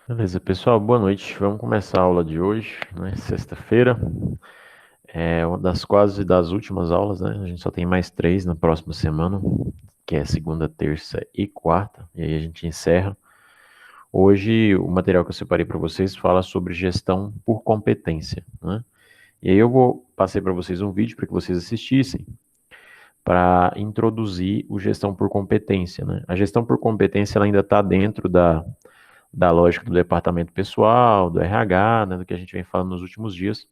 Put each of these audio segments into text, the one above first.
Beleza, pessoal, boa noite. Vamos começar a aula de hoje, né? Sexta-feira. É uma das quase das últimas aulas, né? A gente só tem mais três na próxima semana, que é segunda, terça e quarta. E aí a gente encerra. Hoje, o material que eu separei para vocês fala sobre gestão por competência, né? E aí passei para vocês um vídeo para que vocês assistissem para introduzir o gestão por competência, né? A gestão por competência ela ainda está dentro da lógica do departamento pessoal, do RH, né, do que a gente vem falando nos últimos dias.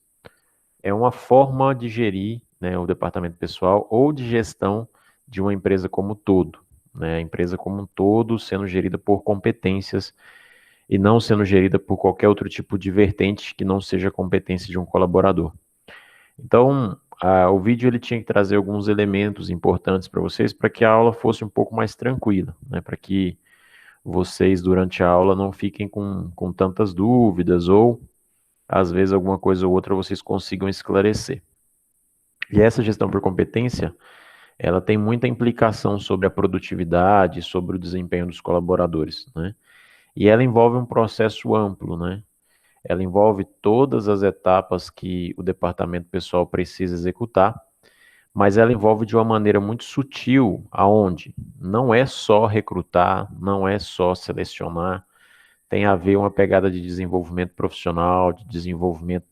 É uma forma de gerir, né, o departamento pessoal ou de gestão de uma empresa como um todo, né, a empresa como um todo sendo gerida por competências e não sendo gerida por qualquer outro tipo de vertente que não seja competência de um colaborador. Então, o vídeo ele tinha que trazer alguns elementos importantes para vocês para que a aula fosse um pouco mais tranquila, né, para que vocês, durante a aula, não fiquem com tantas dúvidas ou, às vezes, alguma coisa ou outra vocês consigam esclarecer. E essa gestão por competência, ela tem muita implicação sobre a produtividade, sobre o desempenho dos colaboradores, né? E ela envolve um processo amplo, né? Ela envolve todas as etapas que o departamento pessoal precisa executar, mas ela envolve de uma maneira muito sutil, aonde não é só recrutar, não é só selecionar, tem a ver uma pegada de desenvolvimento profissional, de desenvolvimento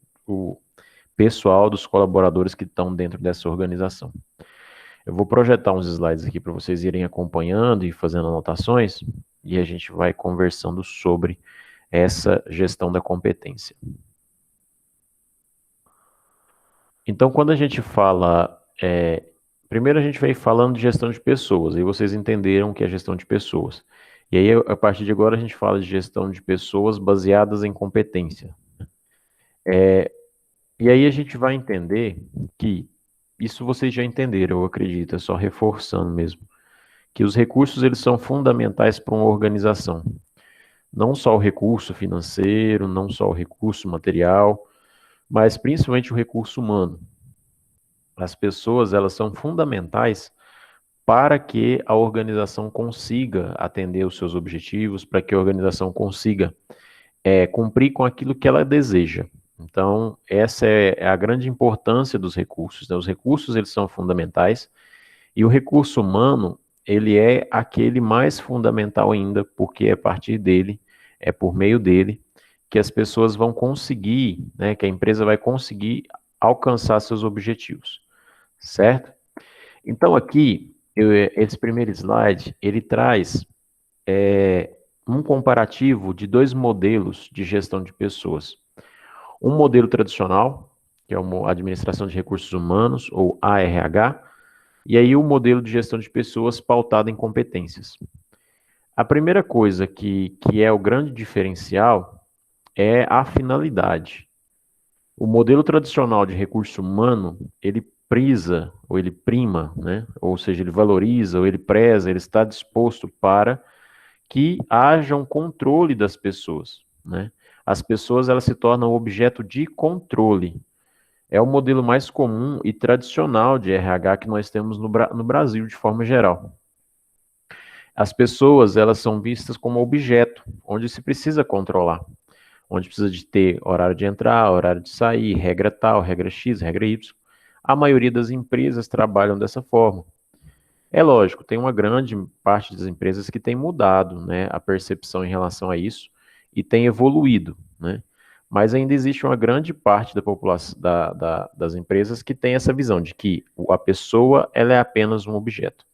pessoal dos colaboradores que estão dentro dessa organização. Eu vou projetar uns slides aqui para vocês irem acompanhando e fazendo anotações, e a gente vai conversando sobre essa gestão da competência. Então, quando a gente fala, primeiro a gente vem falando de gestão de pessoas, e vocês entenderam o que é gestão de pessoas. E aí, a partir de agora, a gente fala de gestão de pessoas baseadas em competência. E aí a gente vai entender que, isso vocês já entenderam, eu acredito, é só reforçando mesmo, que os recursos eles são fundamentais para uma organização. Não só o recurso financeiro, não só o recurso material, mas principalmente o recurso humano. As pessoas elas são fundamentais para que a organização consiga atender os seus objetivos, para que a organização consiga cumprir com aquilo que ela deseja. Então, essa é a grande importância dos recursos, né? Os recursos, eles são fundamentais, e o recurso humano, ele é aquele mais fundamental ainda, porque é a partir dele, é por meio dele, que as pessoas vão conseguir, né, que a empresa vai conseguir alcançar seus objetivos, certo? Então, aqui, esse primeiro slide, ele traz um comparativo de dois modelos de gestão de pessoas. Um modelo tradicional, que é uma administração de recursos humanos, ou ARH, e aí o modelo de gestão de pessoas pautado em competências. A primeira coisa que é o grande diferencial é a finalidade. O modelo tradicional de recurso humano, ele prisa, ou ele prima, né? Ou seja, ele valoriza, ou ele preza, ele está disposto para que haja um controle das pessoas, né? As pessoas elas se tornam objeto de controle. É o modelo mais comum e tradicional de RH que nós temos no Brasil de forma geral. As pessoas elas são vistas como objeto, onde se precisa controlar, onde precisa de ter horário de entrar, horário de sair, regra tal, regra X, regra Y. A maioria das empresas trabalham dessa forma. É lógico, tem uma grande parte das empresas que tem mudado, né, a percepção em relação a isso e tem evoluído, né? Mas ainda existe uma grande parte da população, das empresas que tem essa visão de que a pessoa ela é apenas um objeto.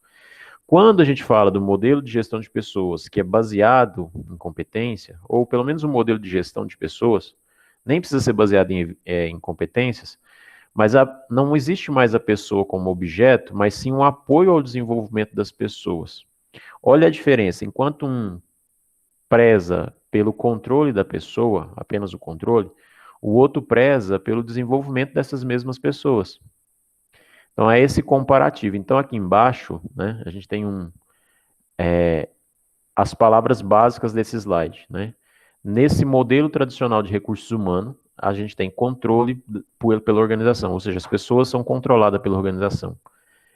Quando a gente fala do modelo de gestão de pessoas que é baseado em competência, ou pelo menos um modelo de gestão de pessoas, nem precisa ser baseado em competências, mas não existe mais a pessoa como objeto, mas sim um apoio ao desenvolvimento das pessoas. Olha a diferença. Enquanto um preza pelo controle da pessoa, apenas o controle, o outro preza pelo desenvolvimento dessas mesmas pessoas. Então, é esse comparativo. Então, aqui embaixo, né, a gente tem as palavras básicas desse slide, né? Nesse modelo tradicional de recursos humanos, a gente tem controle pela organização, ou seja, as pessoas são controladas pela organização.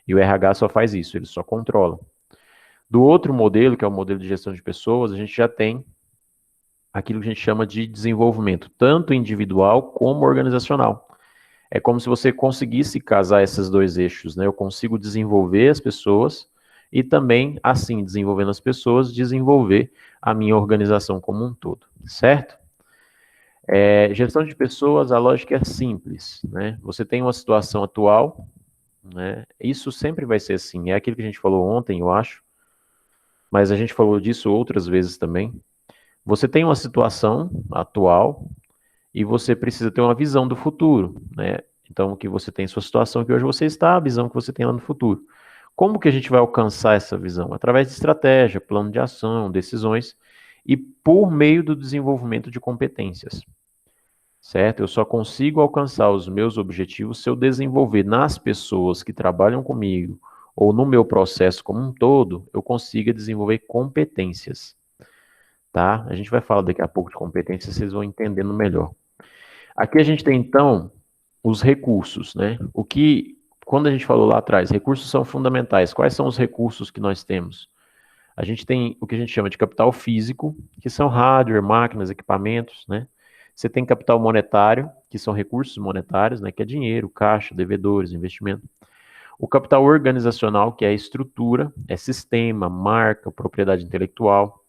E o RH só faz isso, ele só controla. Do outro modelo, que é o modelo de gestão de pessoas, a gente já tem aquilo que a gente chama de desenvolvimento, tanto individual como organizacional. É como se você conseguisse casar esses dois eixos, né? Eu consigo desenvolver as pessoas e também, assim, desenvolvendo as pessoas, desenvolver a minha organização como um todo, certo? Gestão de pessoas, a lógica é simples, né? Você tem uma situação atual, né? Isso sempre vai ser assim. É aquilo que a gente falou ontem, eu acho, mas a gente falou disso outras vezes também. Você tem uma situação atual e você precisa ter uma visão do futuro, né? Então, que você tem sua situação que hoje você está, a visão que você tem lá no futuro. Como que a gente vai alcançar essa visão? Através de estratégia, plano de ação, decisões e por meio do desenvolvimento de competências, certo? Eu só consigo alcançar os meus objetivos se eu desenvolver nas pessoas que trabalham comigo ou no meu processo como um todo, eu consiga desenvolver competências, tá? A gente vai falar daqui a pouco de competências, vocês vão entendendo melhor. Aqui a gente tem, então, os recursos, né? Quando a gente falou lá atrás, recursos são fundamentais. Quais são os recursos que nós temos? A gente tem o que a gente chama de capital físico, que são hardware, máquinas, equipamentos, né? Você tem capital monetário, que são recursos monetários, né? Que é dinheiro, caixa, devedores, investimento. O capital organizacional, que é a estrutura, é sistema, marca, propriedade intelectual.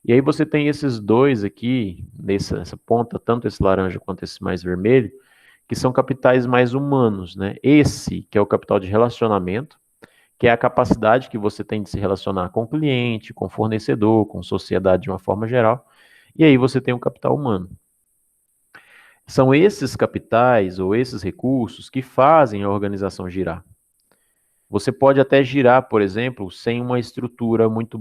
E aí você tem esses dois aqui, nessa ponta, tanto esse laranja quanto esse mais vermelho, que são capitais mais humanos, né? Esse, que é o capital de relacionamento, que é a capacidade que você tem de se relacionar com o cliente, com o fornecedor, com a sociedade de uma forma geral. E aí você tem o capital humano. São esses capitais ou esses recursos que fazem a organização girar. Você pode até girar, por exemplo, sem uma estrutura muito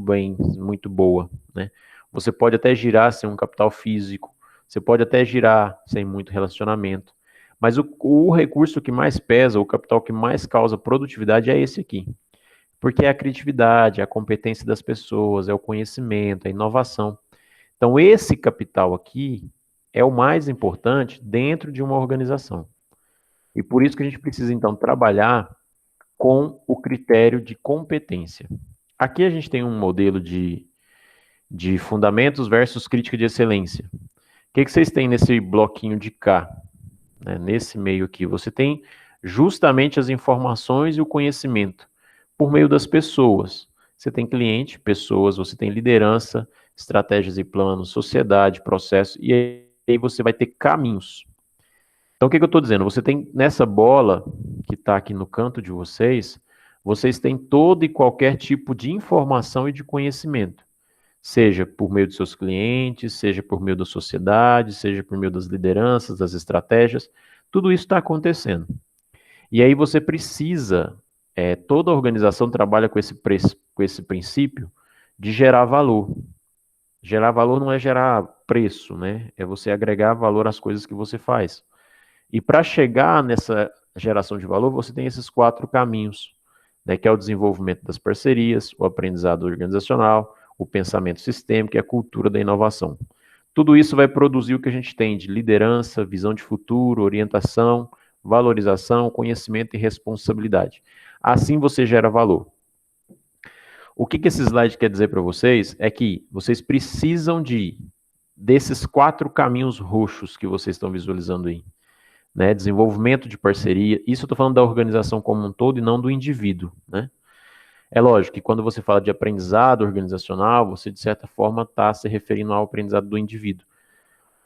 boa, né? Você pode até girar sem um capital físico, você pode até girar sem muito relacionamento. Mas o recurso que mais pesa, o capital que mais causa produtividade é esse aqui. Porque é a criatividade, é a competência das pessoas, é o conhecimento, é a inovação. Então, esse capital aqui é o mais importante dentro de uma organização. E por isso que a gente precisa, então, trabalhar com o critério de competência. Aqui a gente tem um modelo de fundamentos versus crítica de excelência. O que vocês têm nesse bloquinho de cá? Né? Nesse meio aqui, você tem justamente as informações e o conhecimento por meio das pessoas. Você tem cliente, pessoas, você tem liderança, estratégias e planos, sociedade, processo, e aí você vai ter caminhos. Então, o que eu estou dizendo? Você tem nessa bola que está aqui no canto de vocês, vocês têm todo e qualquer tipo de informação e de conhecimento, seja por meio de seus clientes, seja por meio da sociedade, seja por meio das lideranças, das estratégias, tudo isso está acontecendo. E aí você precisa, toda organização trabalha com esse princípio de gerar valor. Gerar valor não é gerar preço, né? É você agregar valor às coisas que você faz. E para chegar nessa geração de valor, você tem esses 4 caminhos, né, que é o desenvolvimento das parcerias, o aprendizado organizacional, o pensamento sistêmico e a cultura da inovação. Tudo isso vai produzir o que a gente tem de liderança, visão de futuro, orientação, valorização, conhecimento e responsabilidade. Assim você gera valor. O que esse slide quer dizer para vocês é que vocês precisam desses 4 caminhos roxos que vocês estão visualizando aí. Né, desenvolvimento de parceria, isso eu estou falando da organização como um todo e não do indivíduo, né? É lógico que quando você fala de aprendizado organizacional, você de certa forma está se referindo ao aprendizado do indivíduo.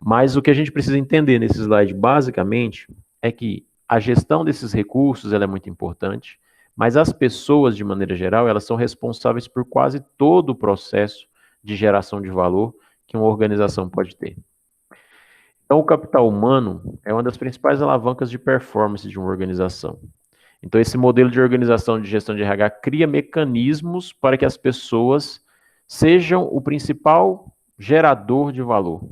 Mas o que a gente precisa entender nesse slide, basicamente, é que a gestão desses recursos ela é muito importante, mas as pessoas, de maneira geral, elas são responsáveis por quase todo o processo de geração de valor que uma organização pode ter. Então, o capital humano é uma das principais alavancas de performance de uma organização. Então, esse modelo de organização de gestão de RH cria mecanismos para que as pessoas sejam o principal gerador de valor.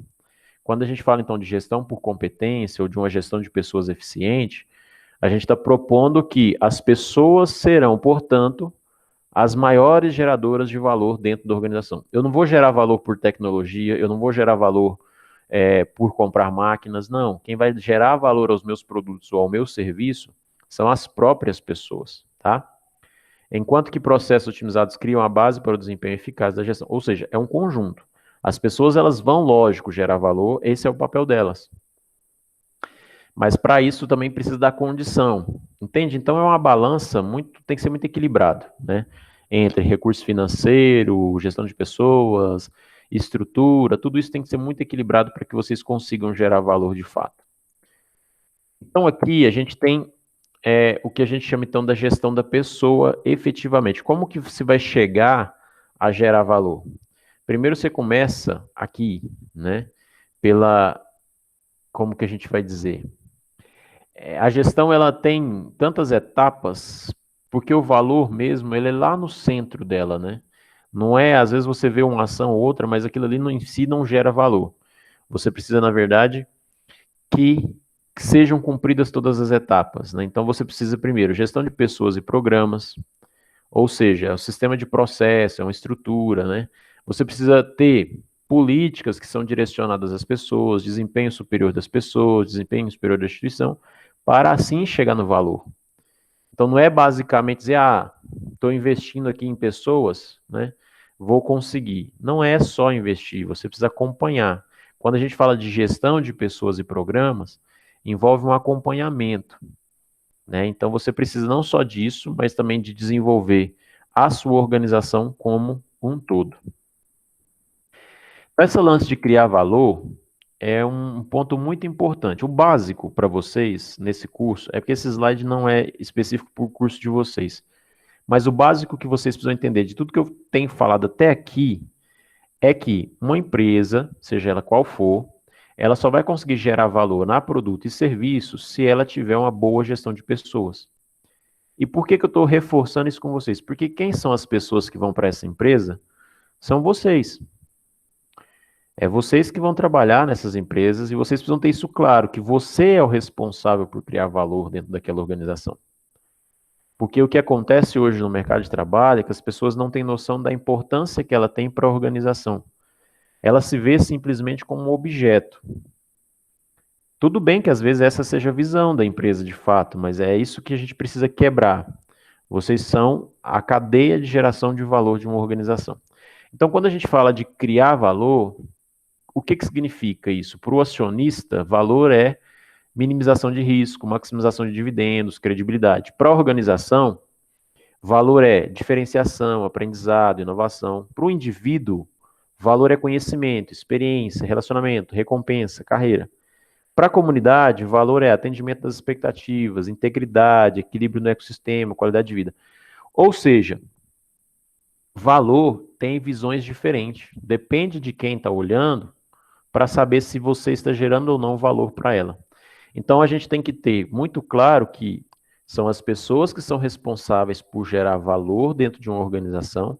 Quando a gente fala, então, de gestão por competência ou de uma gestão de pessoas eficiente, a gente está propondo que as pessoas serão, portanto, as maiores geradoras de valor dentro da organização. Eu não vou gerar valor por tecnologia, eu não vou gerar valor por comprar máquinas, não. Quem vai gerar valor aos meus produtos ou ao meu serviço são as próprias pessoas, tá? Enquanto que processos otimizados criam a base para o desempenho eficaz da gestão. Ou seja, é um conjunto. As pessoas, elas vão, lógico, gerar valor, esse é o papel delas. Mas para isso também precisa da condição, entende? Então é uma balança muito, tem que ser muito equilibrado, né? Entre recurso financeiro, gestão de pessoas, estrutura, tudo isso tem que ser muito equilibrado para que vocês consigam gerar valor de fato. Então aqui a gente tem o que a gente chama então da gestão da pessoa efetivamente. Como que você vai chegar a gerar valor? Primeiro você começa aqui, né? Pela, como que a gente vai dizer? A gestão ela tem tantas etapas, porque o valor mesmo, ele é lá no centro dela, né? Não é, às vezes você vê uma ação ou outra, mas aquilo ali em si não gera valor. Você precisa, na verdade, que sejam cumpridas todas as etapas, né? Então você precisa primeiro gestão de pessoas e programas, ou seja, é um sistema de processo, é uma estrutura, né? Você precisa ter políticas que são direcionadas às pessoas, desempenho superior das pessoas, desempenho superior da instituição, para assim chegar no valor. Então não é basicamente dizer, estou investindo aqui em pessoas, né? Vou conseguir. Não é só investir, você precisa acompanhar. Quando a gente fala de gestão de pessoas e programas, envolve um acompanhamento, né? Então você precisa não só disso, mas também de desenvolver a sua organização como um todo. Esse lance de criar valor é um ponto muito importante. O básico para vocês nesse curso é porque esse slide não é específico para o curso de vocês. Mas o básico que vocês precisam entender de tudo que eu tenho falado até aqui é que uma empresa, seja ela qual for, ela só vai conseguir gerar valor na produto e serviço se ela tiver uma boa gestão de pessoas. E por que eu estou reforçando isso com vocês? Porque quem são as pessoas que vão para essa empresa? São vocês. É vocês que vão trabalhar nessas empresas e vocês precisam ter isso claro, que você é o responsável por criar valor dentro daquela organização. Porque o que acontece hoje no mercado de trabalho é que as pessoas não têm noção da importância que ela tem para a organização. Ela se vê simplesmente como um objeto. Tudo bem que às vezes essa seja a visão da empresa de fato, mas é isso que a gente precisa quebrar. Vocês são a cadeia de geração de valor de uma organização. Então, quando a gente fala de criar valor, o que significa isso? Para o acionista, valor é minimização de risco, maximização de dividendos, credibilidade. Para a organização, valor é diferenciação, aprendizado, inovação. Para o indivíduo, valor é conhecimento, experiência, relacionamento, recompensa, carreira. Para a comunidade, valor é atendimento das expectativas, integridade, equilíbrio no ecossistema, qualidade de vida. Ou seja, valor tem visões diferentes. Depende de quem está olhando para saber se você está gerando ou não valor para ela. Então a gente tem que ter muito claro que são as pessoas que são responsáveis por gerar valor dentro de uma organização,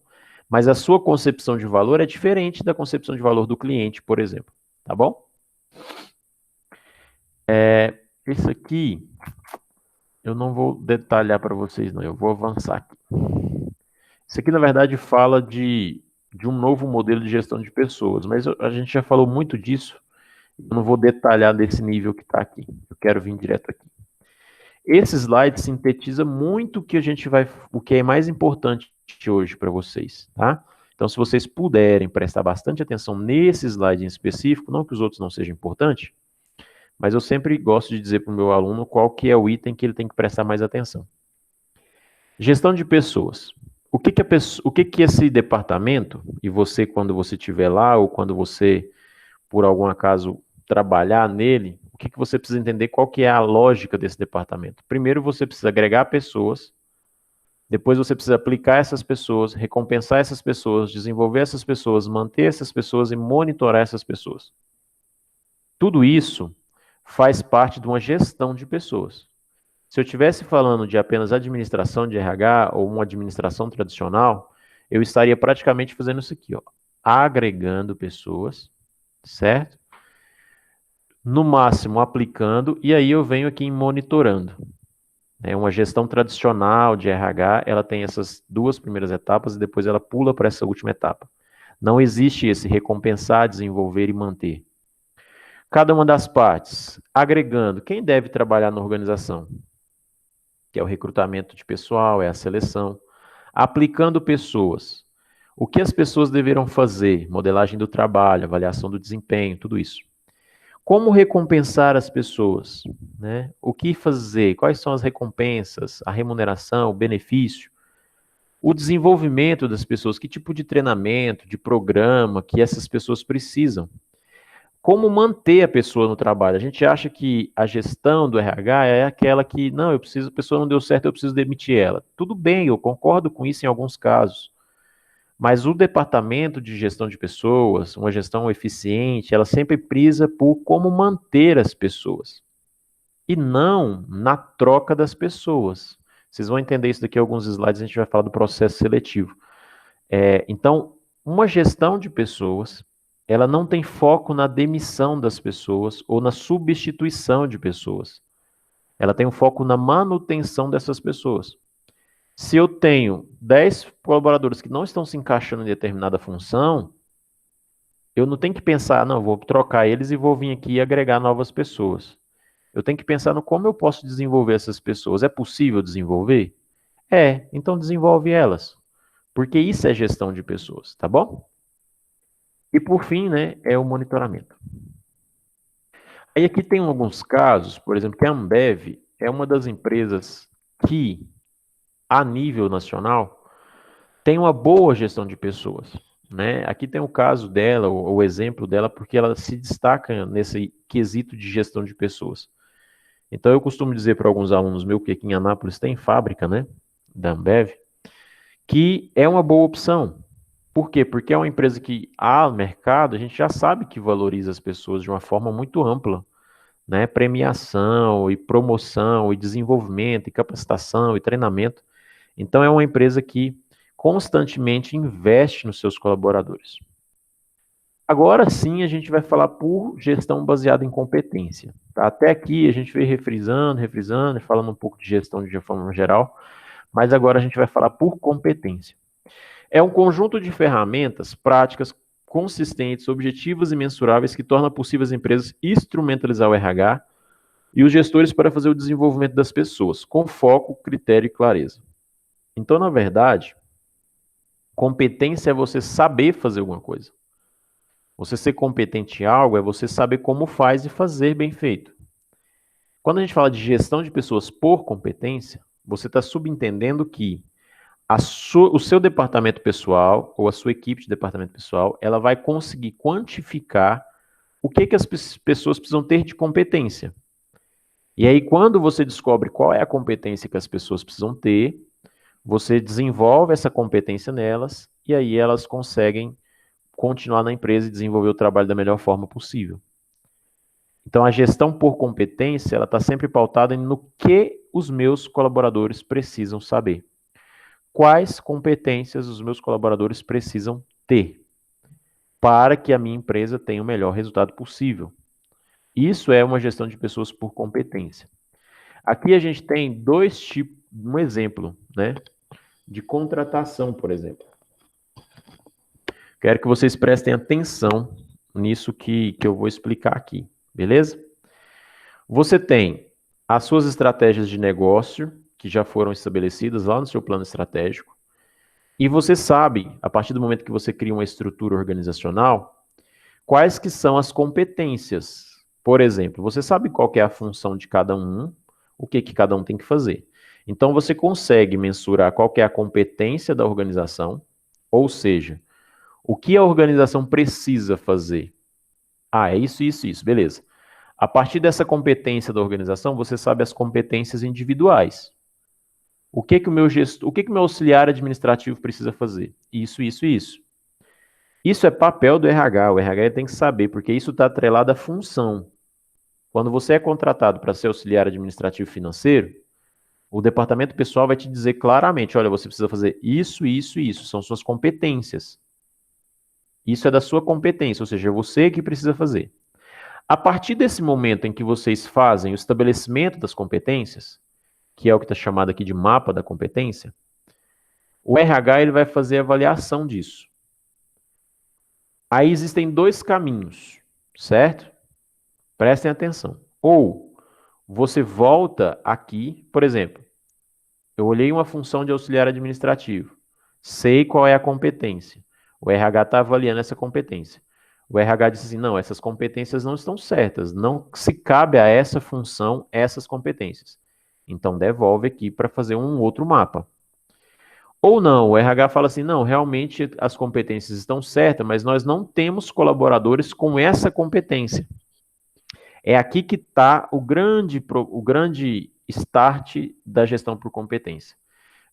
mas a sua concepção de valor é diferente da concepção de valor do cliente, por exemplo. Tá bom? Isso aqui eu não vou detalhar para vocês, não. Eu vou avançar aqui. Isso aqui, na verdade, fala de um novo modelo de gestão de pessoas, mas a gente já falou muito disso. Eu não vou detalhar nesse nível que está aqui. Eu quero vir direto aqui. Esse slide sintetiza muito o que é mais importante hoje para vocês, tá? Então, se vocês puderem prestar bastante atenção nesse slide em específico, não que os outros não sejam importantes, mas eu sempre gosto de dizer para o meu aluno qual que é o item que ele tem que prestar mais atenção. Gestão de pessoas. O que esse departamento, e você quando você estiver lá, ou quando você, por algum acaso, trabalhar nele, o que você precisa entender qual que é a lógica desse departamento. Primeiro você precisa agregar pessoas, depois você precisa aplicar essas pessoas, recompensar essas pessoas, desenvolver essas pessoas, manter essas pessoas e monitorar essas pessoas. Tudo isso faz parte de uma gestão de pessoas. Se eu estivesse falando de apenas administração de RH ou uma administração tradicional, eu estaria praticamente fazendo isso aqui, ó, agregando pessoas, certo? No máximo aplicando, e aí eu venho aqui em monitorando. Uma gestão tradicional de RH, ela tem essas duas primeiras etapas e depois ela pula para essa última etapa. Não existe esse recompensar, desenvolver e manter. Cada uma das partes, agregando, quem deve trabalhar na organização? Que é o recrutamento de pessoal, é a seleção. Aplicando pessoas. O que as pessoas deverão fazer? Modelagem do trabalho, avaliação do desempenho, tudo isso. Como recompensar as pessoas, né? O que fazer? Quais são as recompensas, a remuneração, o benefício? O desenvolvimento das pessoas, que tipo de treinamento, de programa que essas pessoas precisam. Como manter a pessoa no trabalho? A gente acha que a gestão do RH é aquela que, não, a pessoa não deu certo, eu preciso demitir ela. Tudo bem, eu concordo com isso em alguns casos. Mas o departamento de gestão de pessoas, uma gestão eficiente, ela sempre prisa por como manter as pessoas. E não na troca das pessoas. Vocês vão entender isso daqui a alguns slides, a gente vai falar do processo seletivo. Então, uma gestão de pessoas, ela não tem foco na demissão das pessoas ou na substituição de pessoas. Ela tem um foco na manutenção dessas pessoas. Se eu tenho 10 colaboradores que não estão se encaixando em determinada função, eu não tenho que pensar, não, vou trocar eles e vou vir aqui e agregar novas pessoas. Eu tenho que pensar no como eu posso desenvolver essas pessoas. É possível desenvolver? É, então desenvolve elas. Porque isso é gestão de pessoas, tá bom? E por fim, né, é o monitoramento. Aí aqui tem alguns casos, por exemplo, que a Ambev é uma das empresas que, a nível nacional, tem uma boa gestão de pessoas, né? Aqui tem o caso dela, o exemplo dela, porque ela se destaca nesse quesito de gestão de pessoas. Então eu costumo dizer para alguns alunos meus que aqui em Anápolis tem fábrica, né, da Ambev, que é uma boa opção. Por quê? Porque é uma empresa que há mercado, a gente já sabe que valoriza as pessoas de uma forma muito ampla, né? Premiação e promoção e desenvolvimento e capacitação e treinamento. Então é uma empresa que constantemente investe nos seus colaboradores. Agora sim a gente vai falar por gestão baseada em competência. Tá? Até aqui a gente veio refrisando, falando um pouco de gestão de uma forma geral, mas agora a gente vai falar por competência. É um conjunto de ferramentas, práticas, consistentes, objetivas e mensuráveis que torna possível as empresas instrumentalizar o RH e os gestores para fazer o desenvolvimento das pessoas, com foco, critério e clareza. Então, na verdade, competência é você saber fazer alguma coisa. Você ser competente em algo é você saber como faz e fazer bem feito. Quando a gente fala de gestão de pessoas por competência, você está subentendendo que o seu departamento pessoal ou a sua equipe de departamento pessoal, ela vai conseguir quantificar o que as pessoas precisam ter de competência. E aí, quando você descobre qual é a competência que as pessoas precisam ter, você desenvolve essa competência nelas e aí elas conseguem continuar na empresa e desenvolver o trabalho da melhor forma possível. Então, a gestão por competência, ela está sempre pautada no que os meus colaboradores precisam saber. Quais competências os meus colaboradores precisam ter para que a minha empresa tenha o melhor resultado possível. Isso é uma gestão de pessoas por competência. Aqui a gente tem dois tipos, um exemplo, né, de contratação, por exemplo. Quero que vocês prestem atenção nisso que eu vou explicar aqui, beleza? Você tem as suas estratégias de negócio, que já foram estabelecidas lá no seu plano estratégico, e você sabe, a partir do momento que você cria uma estrutura organizacional, quais que são as competências. Por exemplo, você sabe qual que é a função de cada um, o que cada um tem que fazer. Então você consegue mensurar qual que é a competência da organização, ou seja, o que a organização precisa fazer. Ah, é isso, isso, isso, beleza. A partir dessa competência da organização, você sabe as competências individuais. O que o meu gestor, o que o meu auxiliar administrativo precisa fazer? Isso, isso, isso. Isso é papel do RH. O RH tem que saber, porque isso está atrelado à função. Quando você é contratado para ser auxiliar administrativo financeiro, o departamento pessoal vai te dizer claramente, olha, você precisa fazer isso, isso e isso. São suas competências. Isso é da sua competência, ou seja, é você que precisa fazer. A partir desse momento em que vocês fazem o estabelecimento das competências, que é o que está chamado aqui de mapa da competência, o RH ele vai fazer a avaliação disso. Aí existem dois caminhos, certo? Prestem atenção. Ou você volta aqui, por exemplo, eu olhei uma função de auxiliar administrativo, sei qual é a competência. O RH está avaliando essa competência. O RH disse assim, não, essas competências não estão certas, não se cabe a essa função essas competências. Então devolve aqui para fazer um outro mapa. Ou não, o RH fala assim, não, realmente as competências estão certas, mas nós não temos colaboradores com essa competência. É aqui que está o grande start da gestão por competência.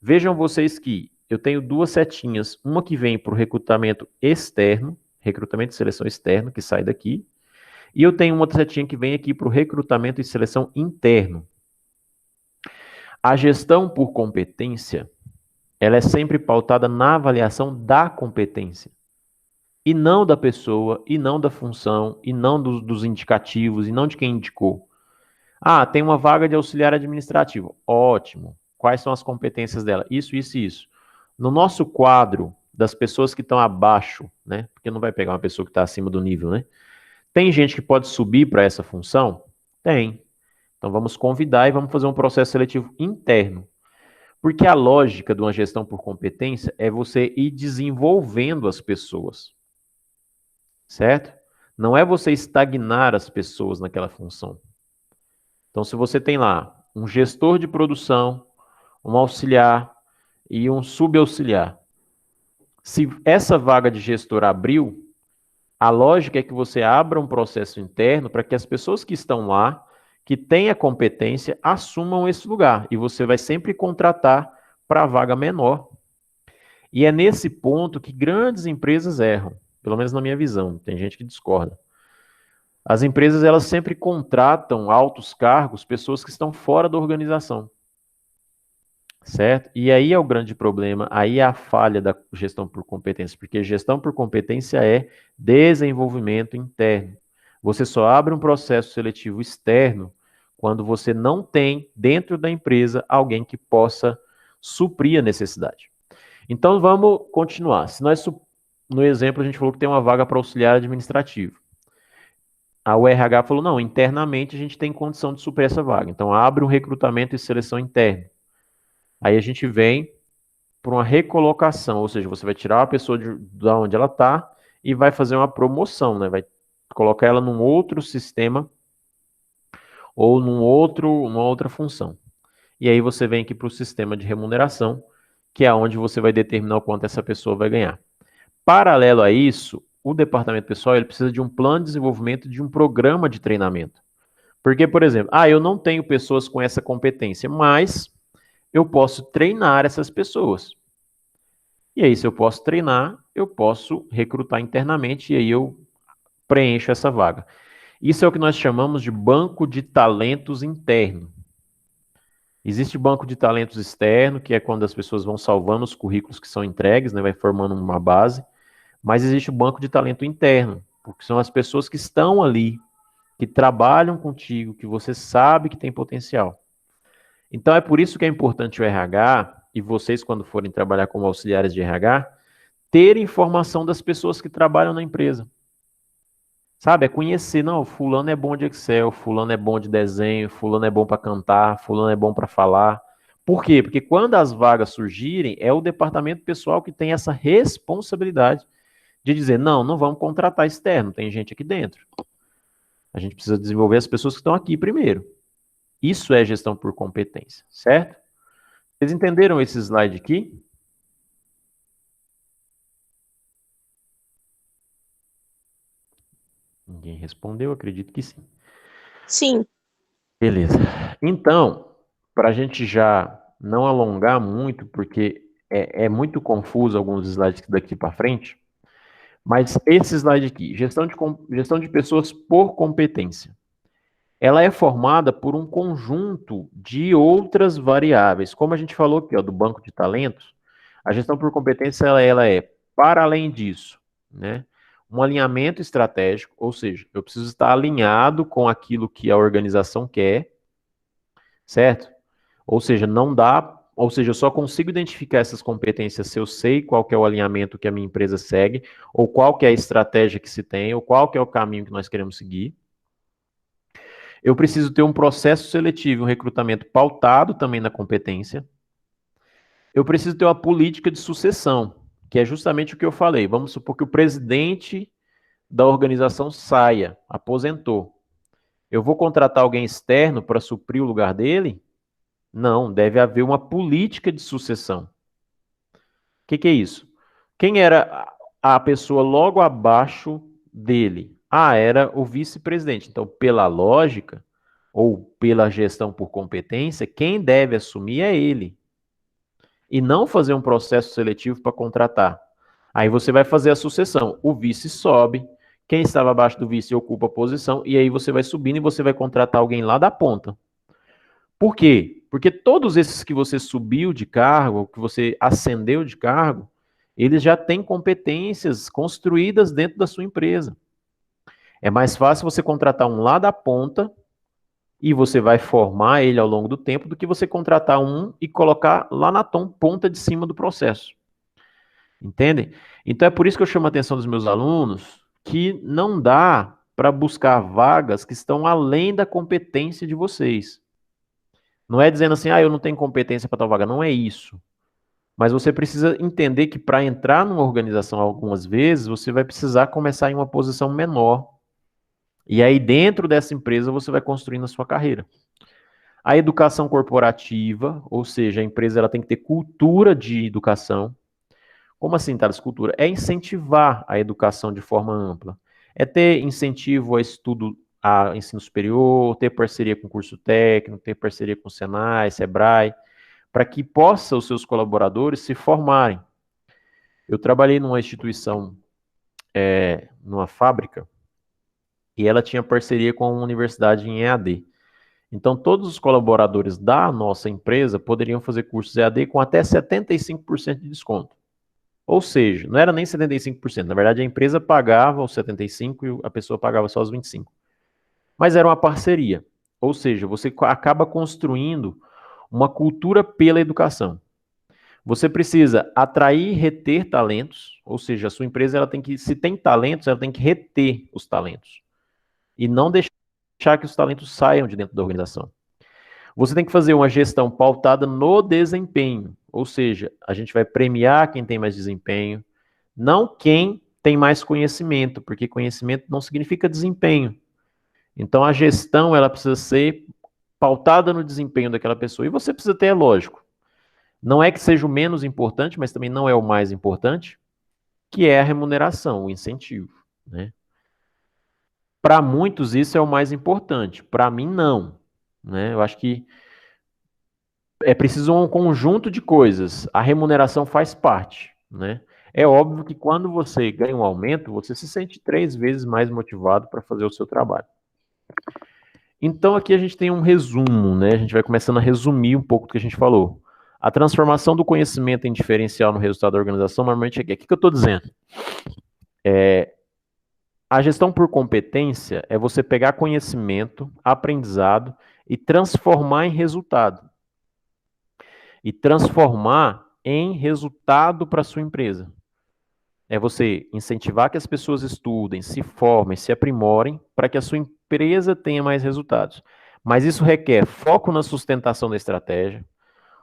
Vejam vocês que eu tenho duas setinhas, uma que vem para o recrutamento externo, recrutamento e seleção externo, que sai daqui, e eu tenho uma outra setinha que vem aqui para o recrutamento e seleção interno. A gestão por competência, ela é sempre pautada na avaliação da competência, e não da pessoa, e não da função, e não dos indicativos, e não de quem indicou. Ah, tem uma vaga de auxiliar administrativo. Ótimo. Quais são as competências dela? Isso, isso e isso. No nosso quadro das pessoas que estão abaixo, né? Porque não vai pegar uma pessoa que está acima do nível, né? Tem gente que pode subir para essa função? Tem. Então vamos convidar e vamos fazer um processo seletivo interno. Porque a lógica de uma gestão por competência é você ir desenvolvendo as pessoas. Certo? Não é você estagnar as pessoas naquela função. Então, se você tem lá um gestor de produção, um auxiliar e um subauxiliar, se essa vaga de gestor abriu, a lógica é que você abra um processo interno para que as pessoas que estão lá, que têm a competência, assumam esse lugar. E você vai sempre contratar para a vaga menor. E é nesse ponto que grandes empresas erram, pelo menos na minha visão. Tem gente que discorda. As empresas, elas sempre contratam altos cargos, pessoas que estão fora da organização. Certo? E aí é o grande problema, aí é a falha da gestão por competência, porque gestão por competência é desenvolvimento interno. Você só abre um processo seletivo externo quando você não tem dentro da empresa alguém que possa suprir a necessidade. Então vamos continuar. Se nós, no exemplo, a gente falou que tem uma vaga para auxiliar administrativo. A URH falou, não, internamente a gente tem condição de suprir essa vaga. Então abre um recrutamento e seleção interno. Aí a gente vem por uma recolocação, ou seja, você vai tirar a pessoa de onde ela está e vai fazer uma promoção, né? Vai colocar ela num outro sistema ou numa outra função. E aí você vem aqui para o sistema de remuneração, que é onde você vai determinar o quanto essa pessoa vai ganhar. Paralelo a isso, o departamento pessoal ele precisa de um plano de desenvolvimento de um programa de treinamento. Porque, por exemplo, eu não tenho pessoas com essa competência, mas eu posso treinar essas pessoas. E aí, se eu posso treinar, eu posso recrutar internamente e aí eu preencho essa vaga. Isso é o que nós chamamos de banco de talentos interno. Existe banco de talentos externo, que é quando as pessoas vão salvando os currículos que são entregues, né, vai formando uma base. Mas existe o banco de talento interno, porque são as pessoas que estão ali, que trabalham contigo, que você sabe que tem potencial. Então é por isso que é importante o RH, e vocês, quando forem trabalhar como auxiliares de RH, ter informação das pessoas que trabalham na empresa. Sabe, é conhecer, não, fulano é bom de Excel, fulano é bom de desenho, fulano é bom para cantar, fulano é bom para falar. Por quê? Porque quando as vagas surgirem, é o departamento pessoal que tem essa responsabilidade de dizer, não, não vamos contratar externo, tem gente aqui dentro. A gente precisa desenvolver as pessoas que estão aqui primeiro. Isso é gestão por competência, certo? Vocês entenderam esse slide aqui? Ninguém respondeu, acredito que sim. Sim. Beleza. Então, para a gente já não alongar muito, porque é muito confuso alguns slides daqui para frente, mas esse slide aqui, gestão de pessoas por competência. Ela é formada por um conjunto de outras variáveis. Como a gente falou aqui, ó, do banco de talentos, a gestão por competência ela é, para além disso, né, um alinhamento estratégico, ou seja, eu preciso estar alinhado com aquilo que a organização quer, certo? Ou seja, não dá, ou seja, eu só consigo identificar essas competências se eu sei qual que é o alinhamento que a minha empresa segue, ou qual que é a estratégia que se tem, ou qual que é o caminho que nós queremos seguir. Eu preciso ter um processo seletivo, um recrutamento pautado também na competência. Eu preciso ter uma política de sucessão. que é justamente o que eu falei. Vamos supor que o presidente da organização saia, aposentou. Eu vou contratar alguém externo para suprir o lugar dele? Não, deve haver uma política de sucessão. O que é isso? Quem era a pessoa logo abaixo dele? Ah, era o vice-presidente. Então, pela lógica, ou pela gestão por competência, quem deve assumir é ele. E não fazer um processo seletivo para contratar. Aí você vai fazer a sucessão. O vice sobe, quem estava abaixo do vice ocupa a posição, e aí você vai subindo e você vai contratar alguém lá da ponta. Por quê? Porque todos esses que você subiu de cargo, que você ascendeu de cargo, eles já têm competências construídas dentro da sua empresa. É mais fácil você contratar um lá da ponta e você vai formar ele ao longo do tempo do que você contratar um e colocar lá na ponta de cima do processo. Entendem? Então é por isso que eu chamo a atenção dos meus alunos que não dá para buscar vagas que estão além da competência de vocês. Não é dizendo assim, eu não tenho competência para tal vaga. Não é isso. Mas você precisa entender que para entrar numa organização algumas vezes, você vai precisar começar em uma posição menor. E aí, dentro dessa empresa, você vai construindo a sua carreira. A educação corporativa, ou seja, a empresa ela tem que ter cultura de educação. Como assim, Thales, cultura? É incentivar a educação de forma ampla. É ter incentivo a estudo, a ensino superior, ter parceria com curso técnico, ter parceria com o Senai, Sebrae, para que possa os seus colaboradores se formarem. Eu trabalhei numa instituição, numa fábrica, e ela tinha parceria com uma universidade em EAD. Então, todos os colaboradores da nossa empresa poderiam fazer cursos EAD com até 75% de desconto. Ou seja, não era nem 75%. Na verdade, a empresa pagava os 75% e a pessoa pagava só os 25%. Mas era uma parceria. Ou seja, você acaba construindo uma cultura pela educação. Você precisa atrair e reter talentos, ou seja, a sua empresa ela tem que, se tem talentos, ela tem que reter os talentos e não deixar que os talentos saiam de dentro da organização. Você tem que fazer uma gestão pautada no desempenho, ou seja, a gente vai premiar quem tem mais desempenho, não quem tem mais conhecimento, porque conhecimento não significa desempenho. Então a gestão ela precisa ser pautada no desempenho daquela pessoa e você precisa ter, é lógico, não é que seja o menos importante, mas também não é o mais importante, que é a remuneração, o incentivo, né? Para muitos isso é o mais importante, para mim não, né? Eu acho que é preciso um conjunto de coisas. A remuneração faz parte, né? É óbvio que quando você ganha um aumento, você se sente 3 vezes mais motivado para fazer o seu trabalho. Então aqui a gente tem um resumo, né? A gente vai começando a resumir um pouco do que a gente falou. A transformação do conhecimento em diferencial no resultado da organização, normalmente é aqui. O que eu estou dizendo? A gestão por competência é você pegar conhecimento, aprendizado e transformar em resultado. E transformar em resultado para a sua empresa. É você incentivar que as pessoas estudem, se formem, se aprimorem, para que a sua empresa tenha mais resultados. Mas isso requer foco na sustentação da estratégia,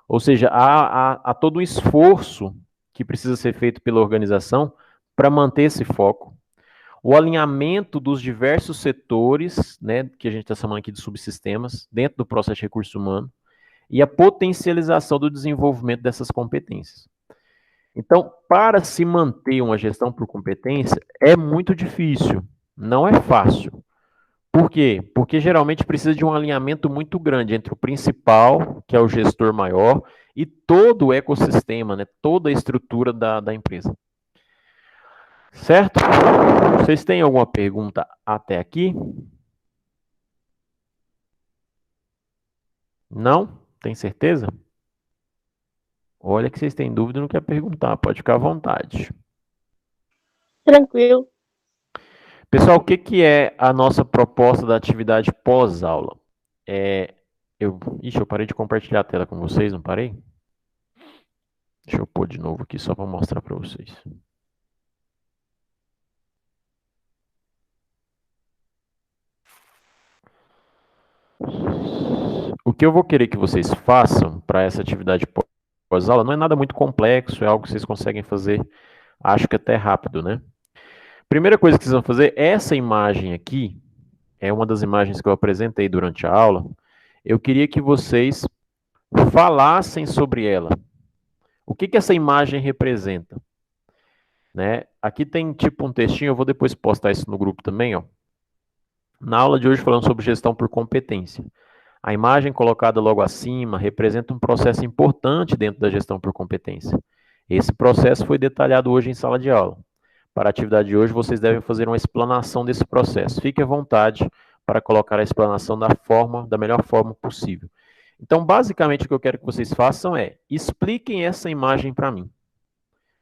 ou seja, há todo um esforço que precisa ser feito pela organização para manter esse foco. O alinhamento dos diversos setores, né, que a gente está chamando aqui de subsistemas, dentro do processo de recurso humano, e a potencialização do desenvolvimento dessas competências. Então, para se manter uma gestão por competência, é muito difícil, não é fácil. Por quê? Porque geralmente precisa de um alinhamento muito grande entre o principal, que é o gestor maior, e todo o ecossistema, né, toda a estrutura da empresa. Certo? Vocês têm alguma pergunta até aqui? Não? Tem certeza? Olha que vocês têm dúvida e não quer perguntar, pode ficar à vontade. Tranquilo. Pessoal, o que é a nossa proposta da atividade pós-aula? Eu parei de compartilhar a tela com vocês, não parei? Deixa eu pôr de novo aqui só para mostrar para vocês. O que eu vou querer que vocês façam para essa atividade pós-aula não é nada muito complexo, é algo que vocês conseguem fazer Acho que até rápido, né? Primeira coisa que vocês vão fazer, essa imagem aqui, é uma das imagens que eu apresentei durante a aula. Eu queria que vocês falassem sobre ela. O que que essa imagem representa? Né? Aqui tem tipo um textinho, eu vou depois postar isso no grupo também, ó. Na aula de hoje falando sobre gestão por competência. A imagem colocada logo acima representa um processo importante dentro da gestão por competência. Esse processo foi detalhado hoje em sala de aula. Para a atividade de hoje, vocês devem fazer uma explanação desse processo. Fique à vontade para colocar a explanação da melhor forma possível. Então, basicamente, o que eu quero que vocês façam é expliquem essa imagem para mim.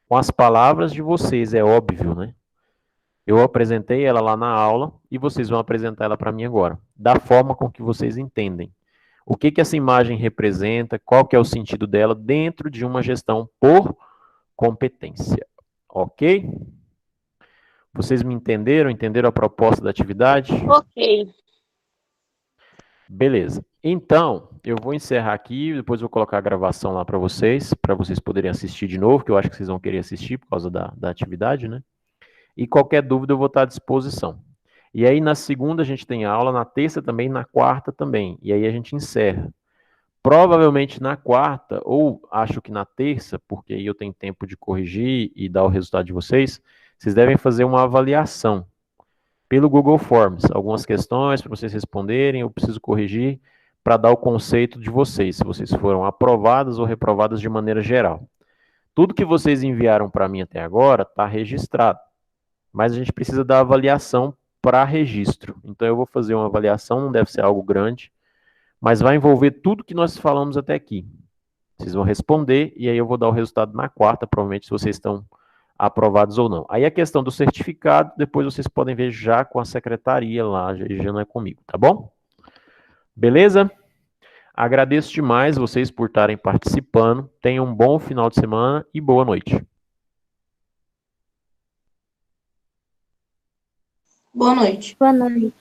Com as palavras de vocês, é óbvio, né? Eu apresentei ela lá na aula e vocês vão apresentar ela para mim agora, da forma com que vocês entendem. O que que essa imagem representa, qual que é o sentido dela dentro de uma gestão por competência. Ok? Vocês me entenderam? Entenderam a proposta da atividade? Ok. Beleza. Então, eu vou encerrar aqui, depois vou colocar a gravação lá para vocês poderem assistir de novo, que eu acho que vocês vão querer assistir por causa da atividade, né? E qualquer dúvida eu vou estar à disposição. E aí na segunda a gente tem aula, na terça também, na quarta também. E aí a gente encerra. Provavelmente na quarta, ou acho que na terça, porque aí eu tenho tempo de corrigir e dar o resultado de vocês, vocês devem fazer uma avaliação pelo Google Forms. Algumas questões para vocês responderem, eu preciso corrigir para dar o conceito de vocês, se vocês foram aprovadas ou reprovadas de maneira geral. Tudo que vocês enviaram para mim até agora está registrado, mas a gente precisa da avaliação para registro. Então eu vou fazer uma avaliação, não deve ser algo grande, mas vai envolver tudo que nós falamos até aqui. Vocês vão responder e aí eu vou dar o resultado na quarta, provavelmente, se vocês estão aprovados ou não. Aí a questão do certificado, depois vocês podem ver já com a secretaria lá, já não é comigo, tá bom? Beleza? Agradeço demais vocês por estarem participando. Tenham um bom final de semana e boa noite. Boa noite. Boa noite.